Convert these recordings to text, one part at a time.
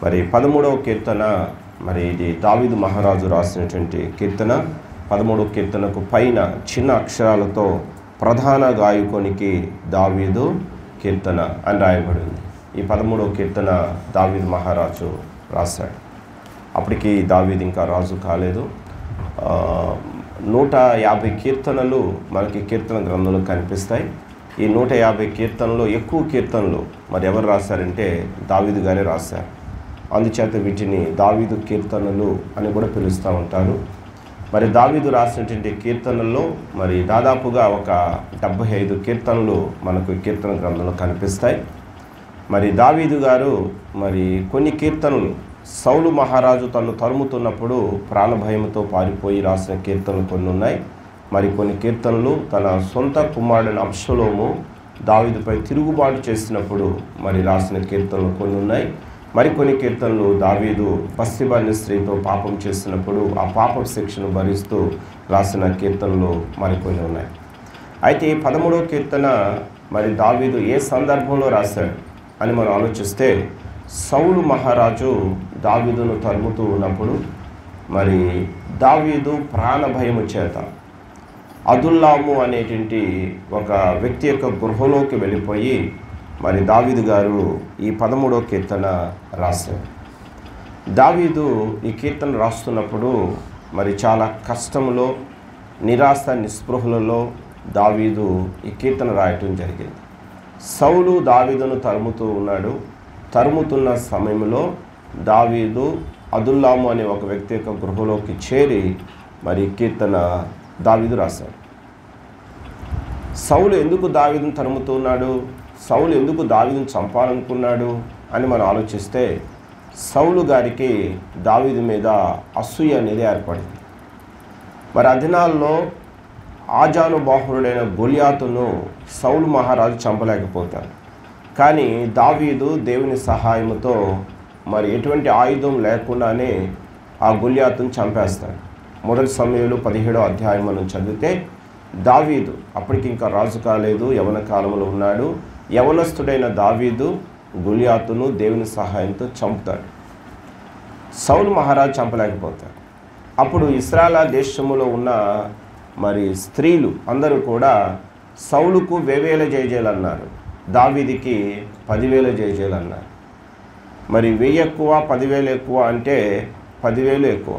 మరి 13వ కీర్తన, మరి ఇది దావీదు మహారాజు రాసినటువంటి కీర్తన. 13వ కీర్తనకు పైన చిన్న అక్షరాలతో ప్రధాన గాయకునికి దావీదు కీర్తన అని రాయబడింది. ఈ 13వ కీర్తన దావీదు మహారాజు రాశాడు. అప్పటికి దావీదు ఇంకా రాజు కాలేదు. 150 కీర్తనలు మనకి కీర్తన గ్రంథంలో కనిపిస్తాయి. ఈ 150 కీర్తనలో ఎక్కువ కీర్తనలు మరి ఎవరు రాశారంటే దావీదు గారే రాశారు. అందుచేత వీటిని దావీదు కీర్తనలు అని కూడా పిలుస్తూ ఉంటారు. మరి దావీదు రాసినటువంటి కీర్తనల్లో మరి దాదాపుగా ఒక 75 కీర్తనలు మనకు కీర్తన గ్రంథంలో కనిపిస్తాయి. మరి దావీదు గారు మరి కొన్ని కీర్తనలు సౌలు మహారాజు తను తరుముతున్నప్పుడు ప్రాణభయంతో పారిపోయి రాసిన కీర్తనలు కొన్ని ఉన్నాయి. మరి కొన్ని కీర్తనలు తన సొంత కుమారుడైన అబ్షలోము దావీదుపై తిరుగుబాటు చేసినప్పుడు మరి రాసిన కీర్తనలు కొన్ని ఉన్నాయి. మరికొన్ని కీర్తనలు దావీదు బత్షెబ అనే స్త్రీతో పాపం చేసినప్పుడు ఆ పాప శిక్షను భరిస్తూ రాసిన కీర్తనలు మరికొన్ని ఉన్నాయి. అయితే ఈ 13వ కీర్తన మరి దావీదు ఏ సందర్భంలో రాశాడు అని మనం ఆలోచిస్తే, సౌలు మహారాజు దావీదును తరుముతూ ఉన్నప్పుడు మరి దావీదు ప్రాణభయము చేత అదుల్లాము అనేటువంటి ఒక వ్యక్తి యొక్క గృహలోకి వెళ్ళిపోయి మరి దావీదు గారు ఈ 13వ కీర్తన రాశారు. దావీదు ఈ కీర్తన రాస్తున్నప్పుడు మరి చాలా కష్టంలో, నిరాశ నిస్పృహలలో దావీదు ఈ కీర్తన రాయటం జరిగింది. సౌలు దావీదును తరుముతూ ఉన్నాడు. తరుముతున్న సమయంలో దావీదు అదుల్లాము అనే ఒక వ్యక్తి యొక్క గృహలోకి చేరి మరి కీర్తన దావీదు రాశాడు. సౌలు ఎందుకు దావీదును తరుముతున్నాడు, సౌలు ఎందుకు దావీదును చంపాలనుకున్నాడు అని మనం ఆలోచిస్తే, సౌలు గారికి దావీదు మీద అసూయ అనేది ఏర్పడింది. మరి ఆ దినాల్లో ఆజానుబాహుడైన గొలియాతును సౌలు మహారాజు చంపలేకపోతాడు. కానీ దావీదు దేవుని సహాయంతో మరి ఎటువంటి ఆయుధం లేకుండానే ఆ గొలియాతును చంపేస్తాడు. 1 సమూయేలు 17వ అధ్యాయం మనం చదివితే, దావీదు అప్పటికి ఇంకా రాజు కాలేదు, యవన కాలంలో ఉన్నాడు. యవనస్తుడైన దావీదు గొలియాతును దేవుని సహాయంతో చంపుతాడు. సౌలు మహారాజు చంపలేకపోతాడు. అప్పుడు ఇశ్రాయేలు దేశంలో ఉన్న మరి స్త్రీలు అందరూ కూడా సౌలుకు వేవేల జయజయలు అన్నారు, దావీదికి 10,000 జయజయలు అన్నారు. మరి 1000 ఎక్కువ 10,000 ఎక్కువ అంటే 10,000 ఎక్కువ.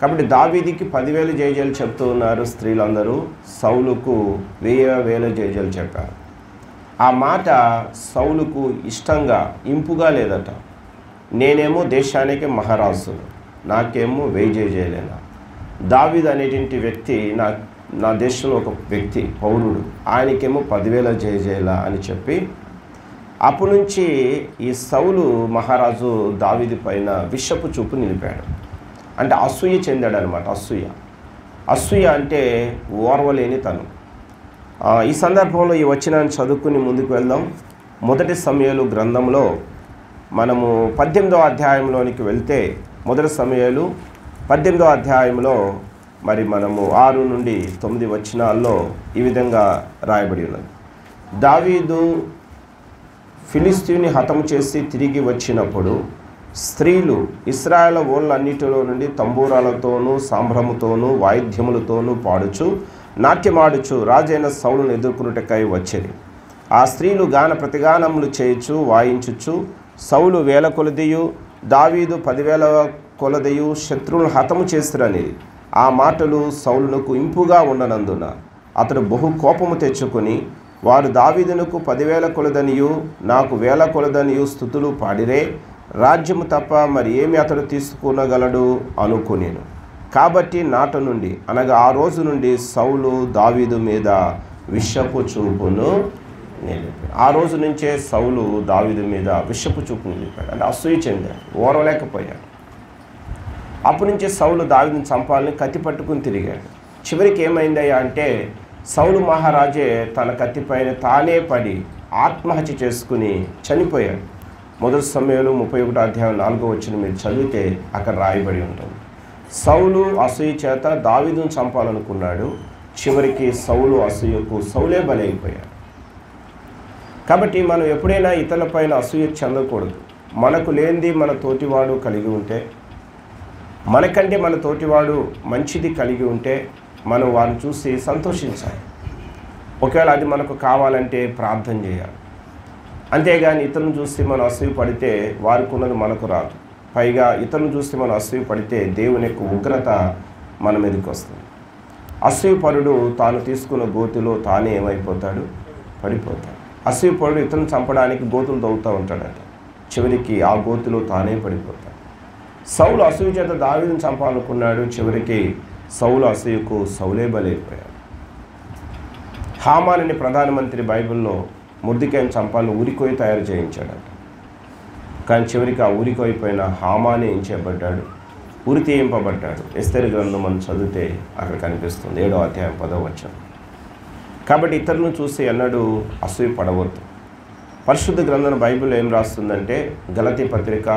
కాబట్టి దావీదికి 10,000 జయజయలు చెప్తూ ఉన్నారు స్త్రీలందరూ, సౌలుకు 1000 జయజయలు చెప్పారు. ఆ మాట సౌలుకు ఇష్టంగా ఇంపుగా లేదట. నేనేమో దేశానికి మహారాజు, నాకేమో 1000 జయజయలేనా? దావీదు అనేటువంటి వ్యక్తి నా దేశంలో ఒక వ్యక్తి, పౌరుడు, ఆయనకేమో 10,000 జయజయలా అని చెప్పి అప్పటి నుంచి ఈ సౌలు మహారాజు దావీదు పైన విషపు చూపు నిలిపాడు. అంటే అసూయ చెందాడు అనమాట. అసూయ అంటే ఓర్వలేని తను. ఈ సందర్భంలో ఈ వచనాన్ని చదువుకుని ముందుకు వెళ్దాం. 1 సమూయేలు గ్రంథంలో మనము 18వ అధ్యాయంలోనికి వెళ్తే, 1 సమూయేలు 18వ అధ్యాయంలో మరి మనము 6 నుండి 9 వచనాల్లో ఈ విధంగా రాయబడి ఉన్నది. దావీదు ఫిలిష్తీయుని హతము చేసి తిరిగి వచ్చినప్పుడు స్త్రీలు ఇశ్రాయేలు ఊళ్ళన్నిటిలో నుండి తంబూరాలతోనూ సాంబ్రముతోనూ వాయిద్యములతోనూ పాడుచు నాట్యమాడుచు రాజైన సౌలును ఎదుర్కొనుటకై వచ్చేది. ఆ స్త్రీలు గాన ప్రతిగానములు చేయుచు వాయించుచు సౌలు 1000 కొలదియు దావీదు 10,000 కొలదియు శత్రువులను హతము చేసిరని ఆ మాటలు సౌలునకు ఇంపుగా ఉండనందున అతడు బహు కోపము తెచ్చుకొని, వారు దావీదునకు 10,000 కొలదనియు నాకు 1000 కొలదనియు స్తుతులు పాడిరే, రాజ్యము తప్ప మరి ఏమి అతడు తీసుకునగలడు అనుకునేను. కాబట్టి నాట నుండి అనగా ఆ రోజు నుండి సౌలు దావీదు మీద విషపు చూపును నిలిపాడు. ఆ రోజు నుంచే సౌలు దావీదు మీద విషపు చూపును నిలిపాడు. అంటే అసూయ చెందాడు, ఓర్వలేకపోయాడు. అప్పటి నుంచే సౌలు దావీదుని చంపాలని కత్తి పట్టుకుని తిరిగాడు. చివరికి ఏమైందయ్యా అంటే, సౌలు మహారాజే తన కత్తిపైన తానే పడి ఆత్మహత్య చేసుకుని చనిపోయాడు. 1 సమూయేలు 31వ అధ్యాయం 4వ వచనం మీరు చదివితే అక్కడ రాయబడి ఉంటుంది. సౌలు అసూయ చేత దావీదును చంపాలనుకున్నాడు. చివరికి సౌలు అసూయకు సౌలే బలైపోయాడు. కాబట్టి మనం ఎప్పుడైనా ఇతరులపైన అసూయ చెందకూడదు. మనకు లేనిది మన తోటివాడు కలిగి ఉంటే, మనకంటే మన తోటివాడు మంచిది కలిగి ఉంటే మనం వారిని చూసి సంతోషించాలి. ఒకవేళ అది మనకు కావాలంటే ప్రార్థన చేయాలి. అంతేగాని ఇతరులను చూసి మనం అసూయ పడితే వారికి ఉన్నది మనకు రాదు. పైగా ఇతరులను చూసి మనం అసూయ పడితే దేవుని యొక్క ఉగ్రత మన మీదకి వస్తుంది. అసూయపరుడు తాను తీసుకున్న గోతిలో తానే ఏమైపోతాడు? పడిపోతాడు. అసూయపరుడు ఇతరులను చంపడానికి గోతులు తవ్వుతూ ఉంటాడట. చివరికి ఆ గోతిలో తానే పడిపోతాడు. సౌలు అసూయ చేత దావీదును చంపాలనుకున్నాడు. చివరికి సౌలు అసూయకు సౌలే బలైపోయాడు. హామానుని ప్రధానమంత్రి బైబిల్లో మొర్దెకైని చంపాలని ఉరికోయి తయారు చేయించాడట. కానీ చివరికి ఆ ఉరికోయిపోయిన హామానే ఏం చేయబడ్డాడు? ఉరి తీయింపబడ్డాడు. ఎస్తేరు గ్రంథం మనం చదివితే అక్కడ కనిపిస్తుంది 7వ అధ్యాయం 10వ వచనం. కాబట్టి ఇతరులను చూసి ఎన్నడూ అసూయ పడవద్దు. పరిశుద్ధ గ్రంథం బైబిల్ ఏం రాస్తుందంటే గలతీ పత్రిక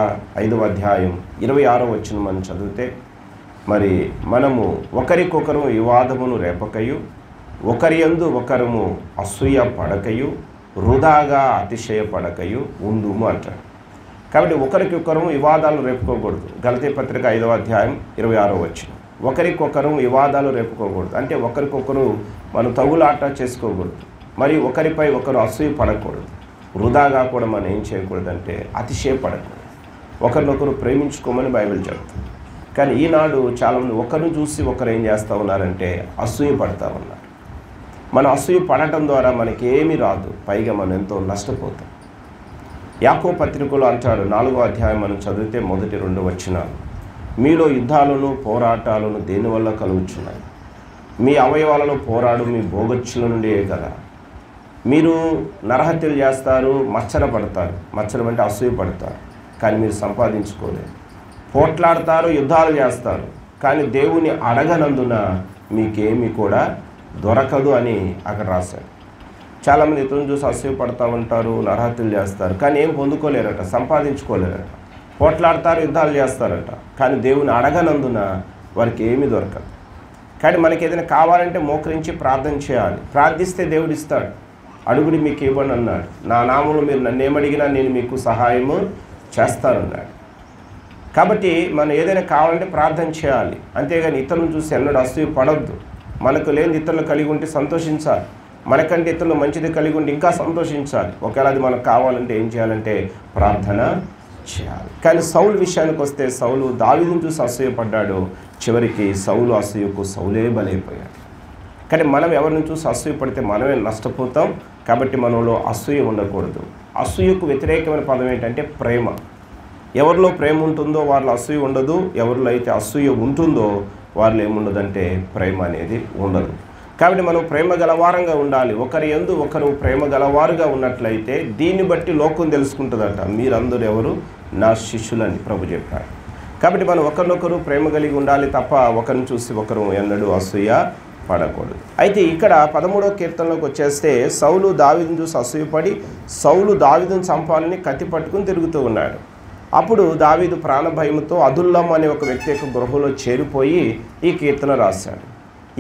5వ అధ్యాయం 26వ వచనం మనం చదివితే, మరి మనము ఒకరికొకరు వివాదమును రేపకయు ఒకరి యందు ఒకరము అసూయ పడకయు వృధాగా అతిశయపడకయు ఉండుము అంటాడు. కాబట్టి ఒకరికొకరము వివాదాలు రేపుకోకూడదు. గలతీ పత్రిక 5వ అధ్యాయం 26వ వచనం. ఒకరికొకరు వివాదాలు రేపుకోకూడదు అంటే ఒకరికొకరు మనం తగులాట చేసుకోకూడదు. మరి ఒకరిపై ఒకరు అసూయ పడకూడదు. వృధాగా కూడా మనం ఏం చేయకూడదంటే అతిశయపడకూడదు. ఒకరినొకరు ప్రేమించుకోమని బైబిల్ చెప్తుంది. కానీ ఈనాడు చాలామంది ఒకరిని చూసి ఒకరు ఏం చేస్తూ ఉన్నారంటే అసూయ పడతా ఉన్నారు. మనం అసూయ పడటం ద్వారా మనకేమీ రాదు, పైగా మనం ఎంతో నష్టపోతాం. యాకోబు పత్రికలో అంటాడు 4వ అధ్యాయం మనం చదివితే మొదటి 2 వచనాలు, మీలో యుద్ధాలను పోరాటాలను దేనివల్ల కలుగుచున్నాయి? మీ అవయవాలలో పోరాడు మీ భోగచ్చుల నుండియే కదా. మీరు నరహత్యలు చేస్తారు, మచ్చర పడతారు. మచ్చరం అంటే అసూయ పడతారు, కానీ మీరు సంపాదించుకోలేరు. పోట్లాడతారు, యుద్ధాలు చేస్తారు, కానీ దేవుని అడగనందున మీకేమీ కూడా దొరకదు అని అక్కడ రాశాడు. చాలామంది ఇతరులను చూసి అసూయ పడతా ఉంటారు, నరహత్యలు చేస్తారు, కానీ ఏం పొందుకోలేరట, సంపాదించుకోలేరట. పోట్లాడతారు, యుద్ధాలు చేస్తారట, కానీ దేవుని అడగనందున వారికి ఏమీ దొరకదు. కానీ మనకి ఏదైనా కావాలంటే మోకరించి ప్రార్థన చేయాలి. ప్రార్థిస్తే దేవుడు ఇస్తాడు. అడుగుడి మీకు ఇవ్వండి అన్నాడు. నా నామములో మీరు నన్ను ఏమడిగినా నేను మీకు సహాయము చేస్తానన్నాడు. కాబట్టి మనం ఏదైనా కావాలంటే ప్రార్థన చేయాలి. అంతేగాని ఇతరులను చూసి ఎన్నడూ అసూయ పడొద్దు. మనకు లేని ఇతరులు కలిగి ఉంటే సంతోషించాలి. మనకంటే ఇతరులు మంచిది కలిగి ఉంటే ఇంకా సంతోషించాలి. ఒకవేళ అది మనకు కావాలంటే ఏం చేయాలంటే ప్రార్థన చేయాలి. కానీ సౌలు విషయానికి వస్తే సౌలు దావీదును చూసి అసూయపడ్డాడు. చివరికి సౌలు అసూయకు సౌలే బలైపోయాడు. కానీ మనం ఎవరిని చూసి అసూయపడితే మనమే నష్టపోతాం. కాబట్టి మనలో అసూయ ఉండకూడదు. అసూయకు వ్యతిరేకమైన పదం ఏంటంటే ప్రేమ. ఎవరిలో ప్రేమ ఉంటుందో వారిలో అసూయ ఉండదు. ఎవరిలో అయితే అసూయ ఉంటుందో వారిలో ఏముండదంటే ప్రేమ అనేది ఉండదు. కాబట్టి మనం ప్రేమ గలవారంగా ఉండాలి. ఒకరి యందు ఒకరు ప్రేమ గలవారుగా ఉన్నట్లయితే దీన్ని బట్టి లోకం తెలుసుకుంటుందట, మీరందరూ ఎవరు నా శిష్యులని ప్రభు చెప్పాడు. కాబట్టి మనం ఒకరినొకరు ప్రేమ కలిగి ఉండాలి తప్ప ఒకరిని చూసి ఒకరు ఎన్నడూ అసూయ పడకూడదు. అయితే ఇక్కడ 13వ కీర్తనలోకి వచ్చేస్తే సౌలు దావీదును చూసి అసూయపడి సౌలు దావీదును చంపాలని కత్తి పట్టుకుని తిరుగుతూ ఉన్నాడు. అప్పుడు దావీదు ప్రాణభయంతో అదుల్లం అనే ఒక వ్యక్తి యొక్క గృహంలో చేరిపోయి ఈ కీర్తన రాశాడు.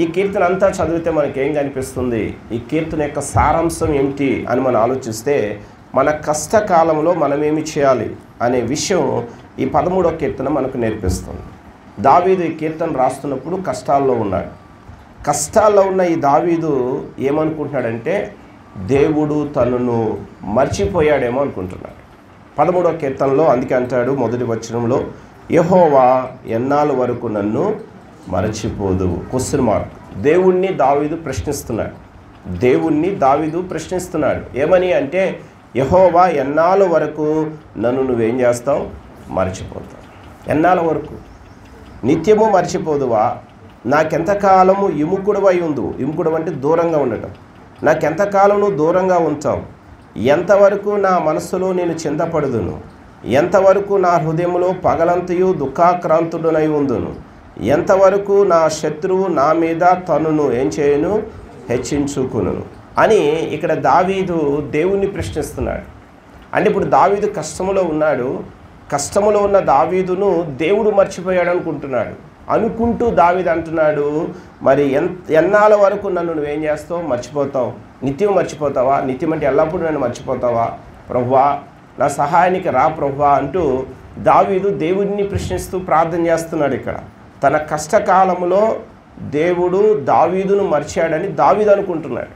ఈ కీర్తన అంతా చదివితే మనకేం కనిపిస్తుంది? ఈ కీర్తన యొక్క సారాంశం ఏమిటి అని మనం ఆలోచిస్తే మన కష్టకాలంలో మనమేమి చేయాలి అనే విషయం ఈ 13వ కీర్తన మనకు నేర్పిస్తుంది. దావీదు ఈ కీర్తన రాస్తున్నప్పుడు కష్టాల్లో ఉన్నాడు. కష్టాల్లో ఉన్న ఈ దావీదు ఏమనుకుంటున్నాడంటే దేవుడు తనను మర్చిపోయాడేమో అనుకుంటున్నాడు. 13వ కీర్తనలో అందుకే అంటాడు మొదటి వచనంలో, యెహోవా ఎన్నాళ్ళ వరకు నన్ను మరచిపోదు? Question mark. దేవుణ్ణి దావీదు ప్రశ్నిస్తున్నాడు. ఏమని అంటే యెహోవా ఎన్నాళ్ళ వరకు నన్ను నువ్వేం చేస్తావు? మర్చిపోతావు. ఎన్నాళ్ళ వరకు? నిత్యము మర్చిపోదువా? నాకెంతకాలము విముఖుడవై ఉండు. విముఖుడు అంటే దూరంగా ఉండటం. నాకెంతకాలం నువ్వు దూరంగా ఉంచావు? ఎంతవరకు నా మనస్సులో నేను చింతపడుదును? ఎంతవరకు నా హృదయంలో పగలంతయు దుఃఖాక్రాంతుడనై ఉందును? ఎంతవరకు నా శత్రువు నా మీద తనును ఏం చేయను? హెచ్చించుకును అని ఇక్కడ దావీదు దేవుణ్ణి ప్రశ్నిస్తున్నాడు. అంటే ఇప్పుడు దావీదు కష్టములో ఉన్నాడు. కష్టములో ఉన్న దావీదును దేవుడు మర్చిపోయాడు అనుకుంటూ దావీదు అంటున్నాడు, మరి ఎన్నాళ్ళ వరకు నన్ను నువ్వేం చేస్తావు? మర్చిపోతావు. నిత్యం మర్చిపోతావా? నిత్యం అంటే ఎల్లప్పుడూ నన్ను మర్చిపోతావా? ప్రభువా నా సహాయానికి రా ప్రభువా అంటూ దావీదు దేవుడిని ప్రశ్నిస్తూ ప్రార్థన చేస్తున్నాడు. ఇక్కడ తన కష్టకాలంలో దేవుడు దావీదును మర్చాడని దావీదు అనుకుంటున్నాడు.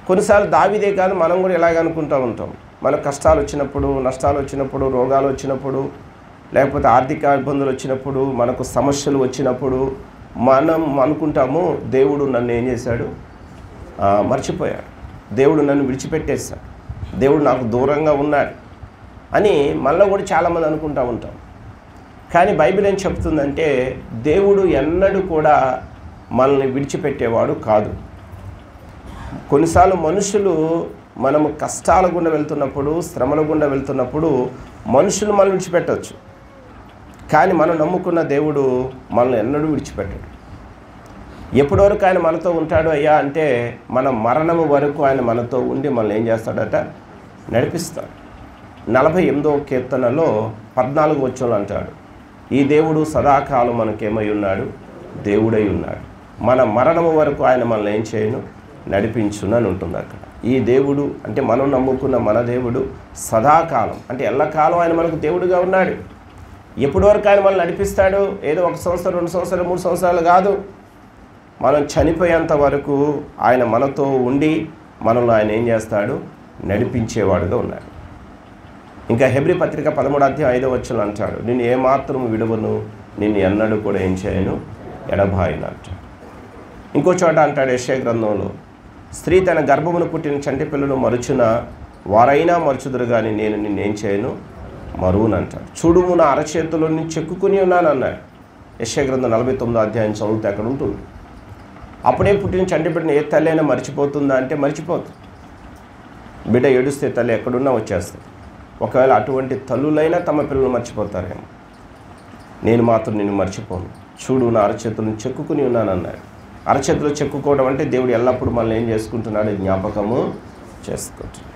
కొన్నిసార్లు దావీదే కాదు, మనం కూడా ఇలాగ అనుకుంటూ ఉంటాం. మనకు కష్టాలు వచ్చినప్పుడు, నష్టాలు వచ్చినప్పుడు, రోగాలు వచ్చినప్పుడు, లేకపోతే ఆర్థిక ఇబ్బందులు వచ్చినప్పుడు, మనకు సమస్యలు వచ్చినప్పుడు మనం అనుకుంటాము దేవుడు నన్ను ఏం చేశాడు, మర్చిపోయాడు, దేవుడు నన్ను విడిచిపెట్టేశాడు, దేవుడు నాకు దూరంగా ఉన్నాడు అని మనలో కూడా చాలామంది అనుకుంటూ ఉంటాం. కానీ బైబిల్ ఏం చెప్తుందంటే దేవుడు ఎన్నడూ కూడా మనల్ని విడిచిపెట్టేవాడు కాదు. కొన్నిసార్లు మనుషులు మనము కష్టాల గుండా వెళ్తున్నప్పుడు, శ్రమల గుండా వెళ్తున్నప్పుడు మనుషులు మనల్ని విడిచిపెట్టవచ్చు. కానీ మనం నమ్ముకున్న దేవుడు మనల్ని ఎన్నడూ విడిచిపెట్టాడు. ఎప్పటి వరకు ఆయన మనతో ఉంటాడు అయ్యా అంటే మన మరణము వరకు ఆయన మనతో ఉండి మనల్ని ఏం చేస్తాడట, నడిపిస్తాడు. 48వ కీర్తనలో 14వ వచనంలో అంటాడు, ఈ దేవుడు సదాకాలం మనకేమై ఉన్నాడు, దేవుడై ఉన్నాడు, మన మరణము వరకు ఆయన మనల్ని ఏం చేయను, నడిపించును అని ఉంటుంది అక్కడ. ఈ దేవుడు అంటే మనం నమ్ముకున్న మన దేవుడు సదాకాలం అంటే ఎల్లకాలం ఆయన మనకు దేవుడుగా ఉన్నాడు. ఎప్పటి వరకు ఆయన మనల్ని నడిపిస్తాడు, ఏదో 1 సంవత్సరం 2 సంవత్సరాలు 3 సంవత్సరాలు కాదు, మనం చనిపోయేంత వరకు ఆయన మనతో ఉండి మనల్ని ఆయన ఏం చేస్తాడు, నడిపించేవాడుగా ఉన్నాడు. ఇంకా హెబ్రీ పత్రిక 13వ అధ్యాయం 5వ వచనం అంటాడు, నిన్ను ఏమాత్రం విడువను, నిన్ను ఎన్నడూ కూడా ఏం చేయను, ఎడబాయను అంటాడు. ఇంకో చోట అంటాడు యెషయా గ్రంథంలో, స్త్రీ తన గర్భమును పుట్టిన చంటి పిల్లలు మరుచున వారైనా మరుచుదురు కానీ నేను నిన్నేం చేయను, మరువును అంటాడు. చూడుము నా అరచేతుల్లో నేను చెక్కుకుని ఉన్నాను అన్నాడు. యెషయా గ్రంథం 49వ అధ్యాయం చదివితే అక్కడ ఉంటుంది. అప్పుడే పుట్టిన చంటి బిడ్డను ఏ తల్లి అయినా మర్చిపోతుందా అంటే మర్చిపోతుంది. బిడ్డ ఏడుస్తే తల్లి ఎక్కడున్నా వచ్చేస్తుంది. ఒకవేళ అటువంటి తల్లులైనా తమ పిల్లలు మర్చిపోతారేమో, నేను మాత్రం నిన్ను మర్చిపోను, చూడు నా అరచేతులను చెక్కుకుని ఉన్నాను అన్నాడు. అరచేతులు చెక్కుకోవడం అంటే దేవుడు ఎల్లప్పుడూ మనల్ని ఏం చేసుకుంటున్నాడు, జ్ఞాపకము చేసుకుంటున్నాడు.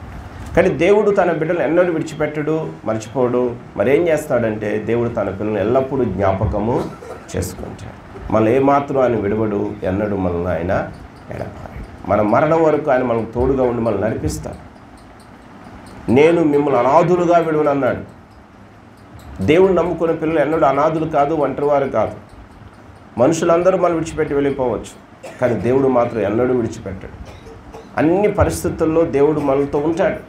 కానీ దేవుడు తన బిడ్డలు ఎన్నడూ విడిచిపెట్టడు, మర్చిపోడు. మరేం చేస్తాడంటే దేవుడు తన పిల్లలను ఎల్లప్పుడూ జ్ఞాపకము చేసుకుంటాడు. మనల్ని ఏమాత్రం ఆయన విడవడు, ఎన్నడూ మనల్ని ఆయన ఎడబాయడు. మన మరణం వరకు ఆయన మనకు తోడుగా ఉండి మనల్ని నడిపిస్తాడు. నేను మిమ్మల్ని అనాథులుగా విడువను అన్నాడు. దేవుడు నమ్ముకునే పిల్లలు ఎన్నడూ అనాథులు కాదు, ఒంటరివారు కాదు. మనుషులందరూ మనం విడిచిపెట్టి వెళ్ళిపోవచ్చు, కానీ దేవుడు మాత్రం ఎన్నడూ విడిచిపెట్టాడు. అన్ని పరిస్థితుల్లో దేవుడు మనతో ఉంటాడు.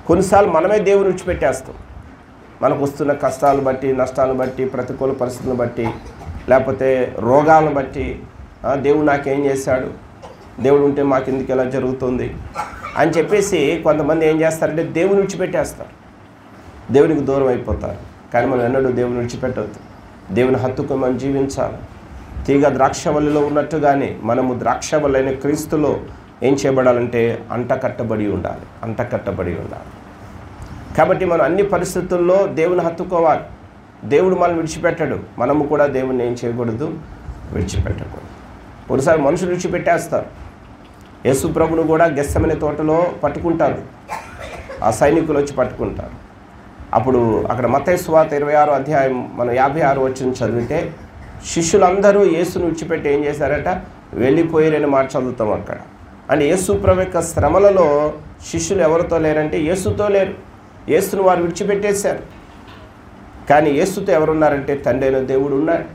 కొన్నిసార్లు మనమే దేవుని విడిచిపెట్టేస్తాం. మనకు వస్తున్న కష్టాలు బట్టి, నష్టాలను బట్టి, ప్రతికూల పరిస్థితులను బట్టి, లేకపోతే రోగాలను బట్టి దేవుడు నాకేం చేశాడు, దేవుడు ఉంటే మాకు ఎందుకు ఎలా జరుగుతుంది అని చెప్పేసి కొంతమంది ఏం చేస్తారంటే దేవుని విడిచిపెట్టేస్తారు, దేవునికి దూరం అయిపోతారు. కానీ మనం ఎన్నడూ దేవుని విడిచిపెట్టవద్దు. దేవుని హత్తుకు మనం జీవించాలి. తీగ ద్రాక్షవల్లిలో ఉన్నట్టుగానే మనము ద్రాక్షవల్లైన క్రీస్తులో ఏం చేయబడాలంటే అంటకట్టబడి ఉండాలి, అంటకట్టబడి ఉండాలి. కాబట్టి మనం అన్ని పరిస్థితుల్లో దేవుని హత్తుకోవాలి. దేవుడు మనం విడిచిపెట్టాడు, మనము కూడా దేవుని ఏం చేయకూడదు, విడిచిపెట్టకూడదు. ఒకసారి మనుషులు విడిచిపెట్టేస్తారు. యేసు ప్రభును కూడా గెత్సెమనే తోటలో పట్టుకుంటారు, ఆ సైనికులు వచ్చి పట్టుకుంటారు. అప్పుడు అక్కడ మత్తయి సువార్త 26వ అధ్యాయం మనం 56 వచనం చదివితే శిష్యులందరూ యేసును విడిచిపెట్టి ఏం చేశారట, వెళ్ళిపోయారని మాట చదువుతాం అక్కడ. అంటే యేసు ప్రభు యొక్క శ్రమలలో శిష్యులు ఎవరితో లేరంటే యేసుతో లేరు. యేసును వారు విడిచిపెట్టేశారు. కానీ యేసుతో ఎవరున్నారంటే తండ్రి అయిన దేవుడు ఉన్నాడు,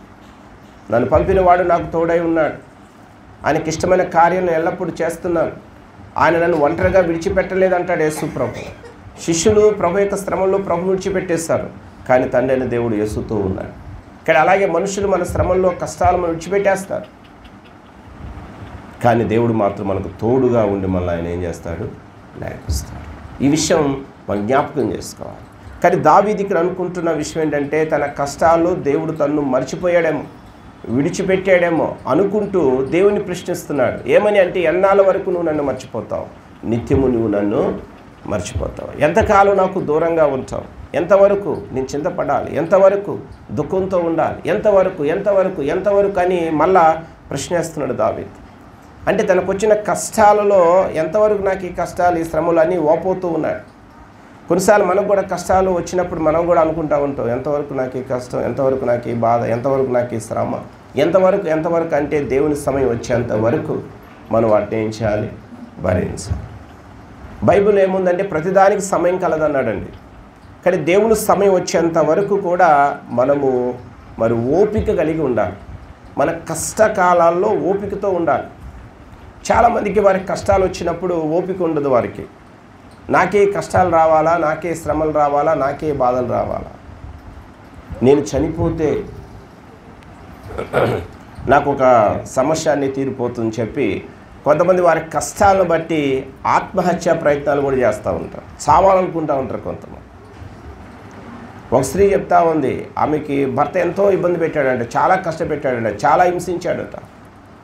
నన్ను పంపినవాడు నాకు తోడై ఉన్నాడు, ఆయనకి ఇష్టమైన కార్యాలను ఎల్లప్పుడూ చేస్తున్నాను, ఆయన నన్ను ఒంటరిగా విడిచిపెట్టలేదంటాడు యేసు ప్రభు. శిష్యులు ప్రభు యొక్క శ్రమంలో ప్రభు విడిచిపెట్టేస్తారు, కానీ తండ్రి అయిన దేవుడు యేసుతో ఉన్నాడు. ఇక్కడ అలాగే మనుషులు మన శ్రమంలో కష్టాలు మనం విడిచిపెట్టేస్తారు, కానీ దేవుడు మాత్రం మనకు తోడుగా ఉండి మళ్ళీ ఆయన ఏం చేస్తాడు, నడిపిస్తాడు. ఈ విషయం మనం జ్ఞాపకం చేసుకోవాలి. కానీ దావీదు ఇక్కడ అనుకుంటున్న విషయం ఏంటంటే తన కష్టాల్లో దేవుడు తన్ను మర్చిపోయాడేమో, విడిచిపెట్టాడేమో అనుకుంటూ దేవుని ప్రశ్నిస్తున్నాడు. ఏమని అంటే ఎన్నాళ్ళ వరకు నువ్వు నన్ను మర్చిపోతావు, నిత్యము నువ్వు నన్ను మర్చిపోతావు, ఎంతకాలం నాకు దూరంగా ఉంటావు, ఎంతవరకు నేను చింతపడాలి, ఎంతవరకు దుఃఖంతో ఉండాలి, ఎంతవరకు ఎంతవరకు ఎంతవరకు అని మళ్ళా ప్రశ్నిస్తున్నాడు దావీదు. అంటే తనకు వచ్చిన కష్టాలలో ఎంతవరకు నాకు ఈ కష్టాలు, ఈ శ్రమలు అని ఓపోతూ ఉన్నాడు. కొన్నిసార్లు మనకు కూడా కష్టాలు వచ్చినప్పుడు మనం కూడా అనుకుంటూ ఉంటాం, ఎంతవరకు నాకు ఈ కష్టం, ఎంతవరకు నాకు ఈ బాధ, ఎంతవరకు నాకు ఈ శ్రమ, ఎంతవరకు అంటే దేవుని సమయం వచ్చేంత వరకు మనం వాటిని ఏం చేయాలి, భరించాలి. బైబిల్ ఏముందంటే ప్రతిదానికి సమయం కలదన్నాడండి. కానీ దేవుని సమయం వచ్చేంత వరకు కూడా మనము మరి ఓపిక కలిగి ఉండాలి. మన కష్టకాలాల్లో ఓపికతో ఉండాలి. చాలామందికి వారికి కష్టాలు వచ్చినప్పుడు ఓపిక ఉండదు. వారికి నాకే కష్టాలు రావాలా, నాకే శ్రమలు రావాలా, నాకే బాధలు రావాలా, నేను చనిపోతే నాకు ఒక సమస్య అన్నీ తీరిపోతుందని చెప్పి కొంతమంది వారి కష్టాలను బట్టి ఆత్మహత్యా ప్రయత్నాలు కూడా చేస్తూ ఉంటారు, చావాలనుకుంటూ ఉంటారు కొంతమంది. ఒక స్త్రీ చెప్తా ఉంది, ఆమెకి భర్త ఎంతో ఇబ్బంది పెట్టాడంట, చాలా కష్టపెట్టాడంట, చాలా హింసించాడట.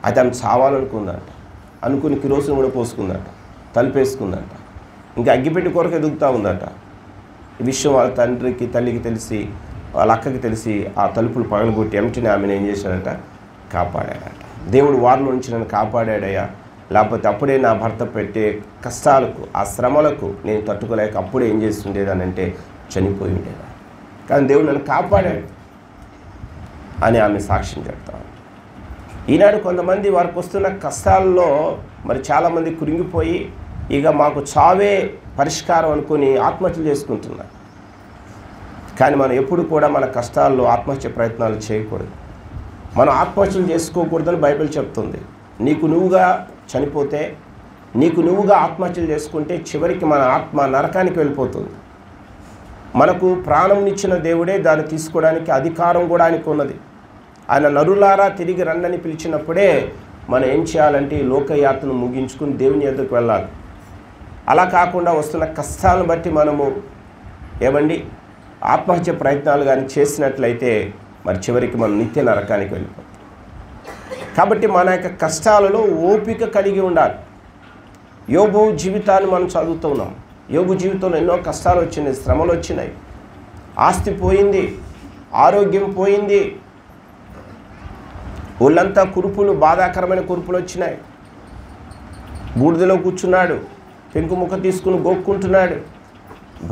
అయితే ఆమె చావాలనుకుందంట, అనుకుని కిరోసిన్ కూడా పోసుకుందట, తలుపేసుకుందంట, ఇంకా అగ్గిపెట్టి కొరకు ఎదుగుతూ ఉందట. ఈ విషయం వాళ్ళ తండ్రికి తల్లికి తెలిసి, వాళ్ళ అక్కకి తెలిసి ఆ తలుపులు పగలగొట్టి వెంటనే ఆమెను ఏం చేశాడట, కాపాడాడట. దేవుడు వారిలో నుంచి నన్ను కాపాడాడయ్యా, లేకపోతే అప్పుడే నా భర్త పెట్టే కష్టాలకు, ఆ శ్రమలకు నేను తట్టుకోలేక అప్పుడే ఏం చేస్తుండేదానంటే చనిపోయి ఉండేదా, కానీ దేవుడు నన్ను కాపాడాడు అని ఆమె సాక్ష్యం చెప్తాను. ఈనాడు కొంతమంది వారికి వస్తున్న కష్టాల్లో మరి చాలామంది కురింగిపోయి ఇక మాకు చావే పరిష్కారం అనుకుని ఆత్మహత్యలు చేసుకుంటున్నారు. కానీ మనం ఎప్పుడు కూడా మన కష్టాల్లో ఆత్మహత్య ప్రయత్నాలు చేయకూడదు. మనం ఆత్మహత్యలు చేసుకోకూడదని బైబిల్ చెప్తుంది. నీకు నువ్వుగా చనిపోతే, నీకు నువ్వుగా ఆత్మహత్యలు చేసుకుంటే చివరికి మన ఆత్మ నరకానికి వెళ్ళిపోతుంది. మనకు ప్రాణంనిచ్చిన దేవుడే దాన్ని తీసుకోవడానికి అధికారం కూడా ఆయనకు ఉన్నది. ఆయన నరులారా తిరిగి రండని పిలిచినప్పుడే మనం ఏం చేయాలంటే ఈ లోకయాత్రను ముగించుకుని దేవుని యొద్దకు వెళ్ళాలి. అలా కాకుండా వస్తున్న కష్టాలను బట్టి మనము ఏమండి ఆత్మహత్య ప్రయత్నాలు కానీ చేసినట్లయితే మరి చివరికి మనం నిత్య నరకానికి వెళ్ళిపోతాం. కాబట్టి మన యొక్క కష్టాలలో ఓపిక కలిగి ఉండాలి. యోబు జీవితాన్ని మనం చదువుతున్నాం. యోబు జీవితంలో ఎన్నో కష్టాలు వచ్చినాయి, శ్రమలు వచ్చినాయి, ఆస్తి పోయింది, ఆరోగ్యం పోయింది, ఒళ్ళంతా కురుపులు, బాధాకరమైన కురుపులు వచ్చినాయి. బూడిదలో కూర్చున్నాడు, పెంకు ముక్క తీసుకుని గోక్కుంటున్నాడు,